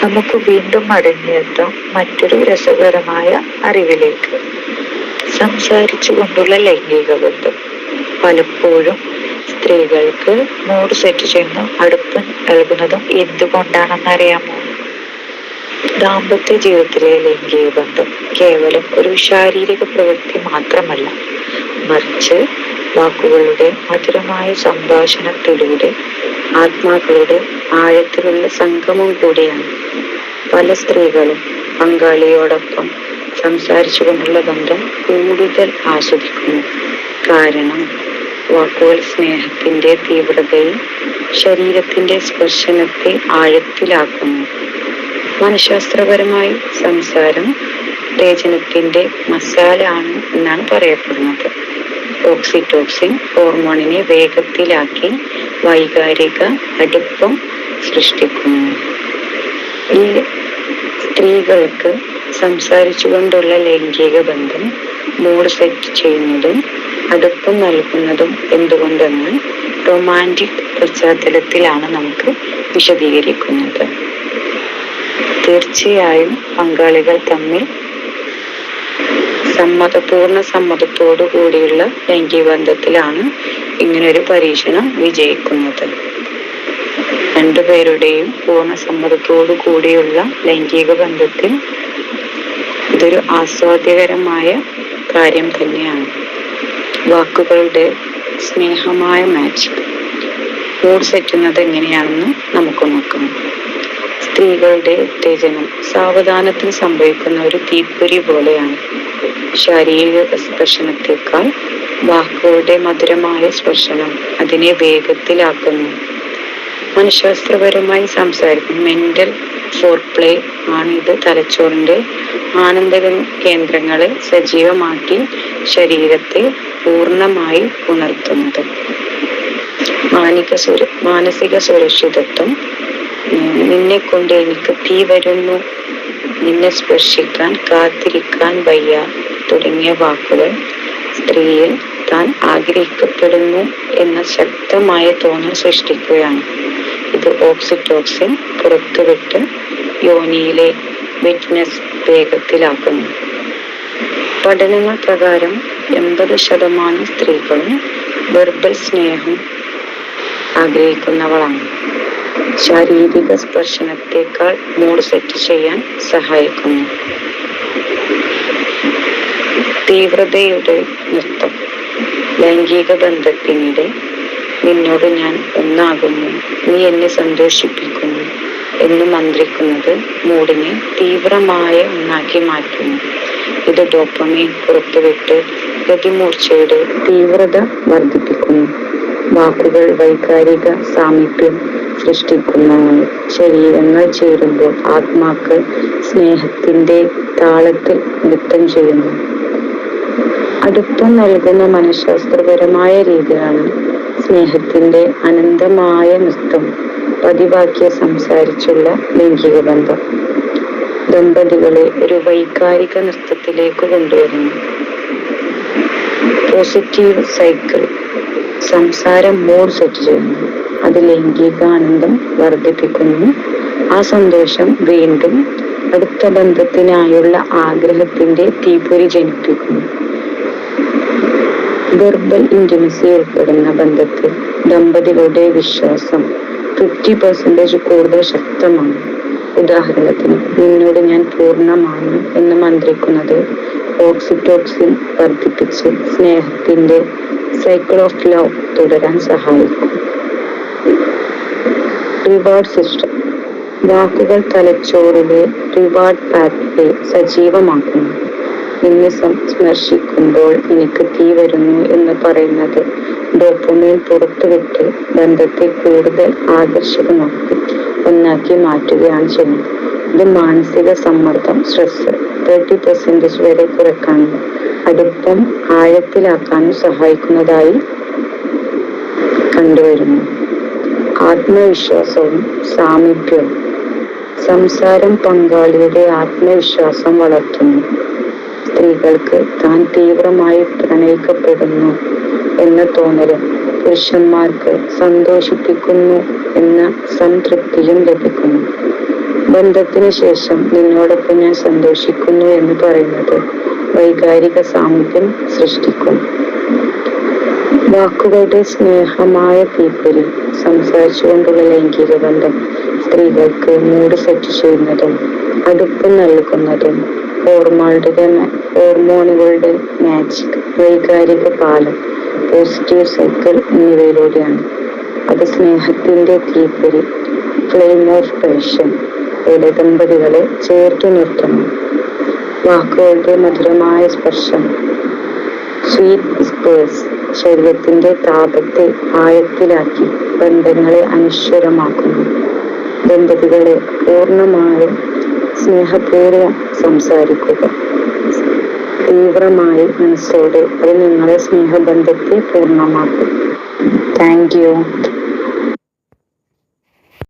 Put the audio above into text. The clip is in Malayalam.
നമുക്ക് വീണ്ടും മടങ്ങിയെത്താം മറ്റൊരു രസകരമായ അറിവിലേക്ക്. സംസാരിച്ചു കൊണ്ടുള്ള ലൈംഗിക ബന്ധം. പലപ്പോഴും സ്ത്രീകൾക്ക് മൂഡ് സെറ്റ് ചെയ്യുന്ന അടുപ്പം നൽകുന്നതും എന്തുകൊണ്ടാണെന്നറിയാമോ? ദാമ്പത്യ ജീവിതത്തിലെ ലൈംഗിക ബന്ധം കേവലം ഒരു ശാരീരിക പ്രവൃത്തി മാത്രമല്ല, മറിച്ച് വാക്കുകളുടെ മധുരമായ സംഭാഷണത്തിലൂടെ ആത്മാക്കളുടെ ആഴത്തിലുള്ള സംഗമം കൂടിയാണ്. പല സ്ത്രീകളും പങ്കാളിയോടൊപ്പം സംസാരിച്ചുകൊണ്ടുള്ള ബന്ധം കൂടുതൽ ആസ്വദിക്കുന്നു. കാരണം വാക്കുകൾ സ്നേഹത്തിന്റെ തീവ്രതയും ശരീരത്തിന്റെ സ്പർശനത്തെ ആഴത്തിലാക്കുന്നു. മനഃശാസ്ത്രപരമായി സംസാരം ഉത്തേജനത്തിന്റെ മസാല ആണ് എന്നാണ് പറയപ്പെടുന്നത്. ഓക്സിറ്റോസിൻ ഹോർമോണിനെ വേഗത്തിലാക്കി വൈകാരിക അടുപ്പം സൃഷ്ടിക്കുന്നു. ഈ സ്ത്രീകൾക്ക് സംസാരിച്ചുകൊണ്ടുള്ള ലൈംഗിക ബന്ധം മൂഡ് സെറ്റ് ചെയ്യുന്നതും അടുപ്പം നൽകുന്നതും എന്തുകൊണ്ടെന്ന് റൊമാൻറ്റിക് പശ്ചാത്തലത്തിലാണ് നമുക്ക് വിശദീകരിക്കുന്നത്. തീർച്ചയായും പങ്കാളികൾ തമ്മിൽ പൂർണ്ണ സമ്മതത്തോടു കൂടിയുള്ള ലൈംഗിക ബന്ധത്തിലാണ് ഇങ്ങനൊരു പരീക്ഷണം വിജയിക്കുന്നത്. രണ്ടുപേരുടെയും പൂർണ്ണ സമ്മതത്തോടു കൂടിയുള്ള ലൈംഗിക ബന്ധത്തിൽ ഇതൊരു ആസ്വാദ്യകരമായ കാര്യം തന്നെയാണ്. വാക്കുകളുടെ സ്നേഹമായ മാജിക്. മൂഡ് സെറ്റുന്നത് എങ്ങനെയാണെന്ന് നമുക്ക് നോക്കാം. സ്ത്രീകളുടെ ഉത്തേജനം സാവധാനത്തിൽ സംഭവിക്കുന്ന ഒരു തീപ്പൊരി പോലെയാണ്. ശാരീരിക സ്പർശനത്തെക്കാൾ വാക്കുകളുടെ മധുരമായ സ്പർശനം അതിനെ വേഗത്തിലാക്കുന്നു. മനഃശാസ്ത്രപരമായി സംസാരിക്കും മെന്റൽ ഫോർപ്ലേ ആണ് ഇത്. തലച്ചോറിന്റെ ആനന്ദ കേന്ദ്രങ്ങളെ സജീവമാക്കി ശരീരത്തെ പൂർണ്ണമായി ഉണർത്തുന്നത്. മാനസിക സുരക്ഷിതത്വം. നിന്നെ കൊണ്ട് എനിക്ക് തീ വരുന്നു, നിന്നെ സ്പർശിക്കാൻ കാത്തിരിക്കാൻ വയ്യ തുടങ്ങിയ വാക്കുകൾ സ്ത്രീയിൽ താൻ ആഗ്രഹിക്കപ്പെടുന്നു എന്ന ശക്തമായ തോന്നൽ സൃഷ്ടിക്കുകയാണ്. ഇത് ഓക്സിറ്റോസിൻ പുറത്തുവിട്ട് യോനിയിലെ വെറ്റ്നസ് വേഗത്തിലാക്കുന്നു. പഠനങ്ങൾ പ്രകാരം 80% സ്ത്രീകളും വെർബൽ സ്നേഹം ആഗ്രഹിക്കുന്നവളാണ്. ശാരീരിക സ്പർശനത്തെക്കാൾ മൂഡ് സെറ്റ് ചെയ്യാൻ സഹായിക്കുന്നു. തീവ്രതയുടെ നൃത്തം. ലൈംഗിക ബന്ധത്തിനിടെ നിന്നോട് ഞാൻ ഒന്നാകുന്നു, നീ എന്നെ സന്തോഷിപ്പിക്കുന്നു എന്ന് മന്ത്രിക്കുന്നത് മൂഡിനെ തീവ്രമായ ഒന്നാക്കി മാറ്റുന്നു. ഇത് ഡോപ്പമൈൻ പുറത്തുവിട്ട് ഗതിമൂർച്ചയുടെ തീവ്രത വർദ്ധിപ്പിക്കുന്നു. വാക്കുകൾ വൈകാരിക സാമീപ്യം സൃഷ്ടിക്കുന്നു. ശരീരങ്ങൾ ചേരുമ്പോൾ ആത്മാക്കൾ സ്നേഹത്തിന്റെ താളത്തിൽ നൃത്തം ചെയ്യുന്നു. അടുപ്പം നൽകുന്ന മനഃശാസ്ത്രപരമായ രീതിയാണ് സ്നേഹത്തിന്റെ അനന്തമായ നൃത്തം പതിവാക്കിയ സംസാരിച്ചുള്ള ലൈംഗിക ബന്ധം. ദമ്പതികളെ ഒരു വൈകാരിക നൃത്തത്തിലേക്ക് കൊണ്ടുവരുന്നു. Positive cycle. സംസാരം മൂഡ് സെറ്റ് ചെയ്യുന്നു. അത് ലൈംഗികാനന്ദം വർദ്ധിപ്പിക്കുന്നു. ആ സന്തോഷം വീണ്ടും അടുത്ത ബന്ധത്തിനായുള്ള ആഗ്രഹത്തിന്റെ തീപ്പൊരി ജനിപ്പിക്കുന്നു. വെർബൽ ഇന്റിമസി ഉൾപ്പെടുന്ന ബന്ധത്തിൽ ദമ്പതികളുടെ വിശ്വാസം 50% കൂടുതൽ ശക്തമാണ്. ഉദാഹരണത്തിന്, നിന്നോട് ഞാൻ പൂർണ്ണമാണ് എന്ന് മന്ത്രിക്കുന്നത് ഓക്സിറ്റോസിൻ വർദ്ധിപ്പിച്ച് സ്നേഹത്തിന്റെ സൈക്കിൾ ഓഫ് ലവ് തുടരാൻ സഹായിക്കും. Reward system. വാക്കുകൾ തലച്ചോറിലെ റിവാർഡ് പാത്വേ സജീവമാക്കുന്നു. നിന്നെ സ്പർശിക്കുമ്പോൾ എനിക്ക് തീ വരുന്നു എന്ന് പറയുന്നത് ഡോപ്പമൈൻ പുറത്തുവിട്ട് ബന്ധത്തെ കൂടുതൽ ആകർഷകമാക്കി ഒന്നാക്കി മാറ്റുകയാണ് ചെയ്യുന്നത്. ഇത് മാനസിക സമ്മർദ്ദം, സ്ട്രെസ് 30% വരെ കുറയ്ക്കാനും അടുപ്പം ആഴത്തിലാക്കാനും സഹായിക്കുന്നതായി കണ്ടുവരുന്നു. ആത്മവിശ്വാസവും സാമീപ്യവും. സംസാരം പങ്കാളിയുടെ ആത്മവിശ്വാസം വളർത്തുന്നു. സ്ത്രീകൾക്ക് താൻ തീവ്രമായി പ്രണയിക്കപ്പെടുന്നു എന്ന തോന്നലും പുരുഷന്മാർക്ക് സന്തോഷിപ്പിക്കുന്നു എന്ന സംതൃപ്തിയും ലഭിക്കുന്നു. ബന്ധത്തിന് ശേഷം നിന്നോടൊപ്പം ഞാൻ സന്തോഷിക്കുന്നു എന്ന് പറയുന്നത് വൈകാരിക സാമീപ്യം സൃഷ്ടിക്കും. വാക്കുകളുടെ സ്നേഹമായ തീപ്പൊരി. സംസാരിച്ചുകൊണ്ടുള്ള ലൈംഗിക ബന്ധം സ്ത്രീകൾക്ക് മൂഡ് സെറ്റ് ചെയ്യുന്നതും അടുപ്പം നൽകുന്നതും ഹോർമോണുകളുടെ മാജിക്, വൈകാരിക പാലം, പോസിറ്റീവ് സൈക്കിൾ എന്നിവയിലൂടെയാണ്. അത് സ്നേഹത്തിന്റെ തീപ്പൊരി, ഫ്ലെയിം ഓഫ് പാഷൻ യുടെ ദമ്പതികളെ ചേർത്തു നിർത്തുന്നു. വാക്കുകളുടെ മധുരമായ സ്പർശം, സ്വീറ്റ് വിസ്പേഴ്സ്, ശരീരത്തിന്റെ താപത്തെ ആഴത്തിലാക്കി ബന്ധങ്ങളെ അനശ്വരമാക്കുന്നു. ദമ്പതികളെ പൂർണ്ണമായും സ്നേഹപൂർവ്വം സംസാരിക്കുക. തീവ്രമായി മനസ്സോടെ അത് നിങ്ങളെ സ്നേഹബന്ധത്തെ പൂർണ്ണമാക്കും. Thank you.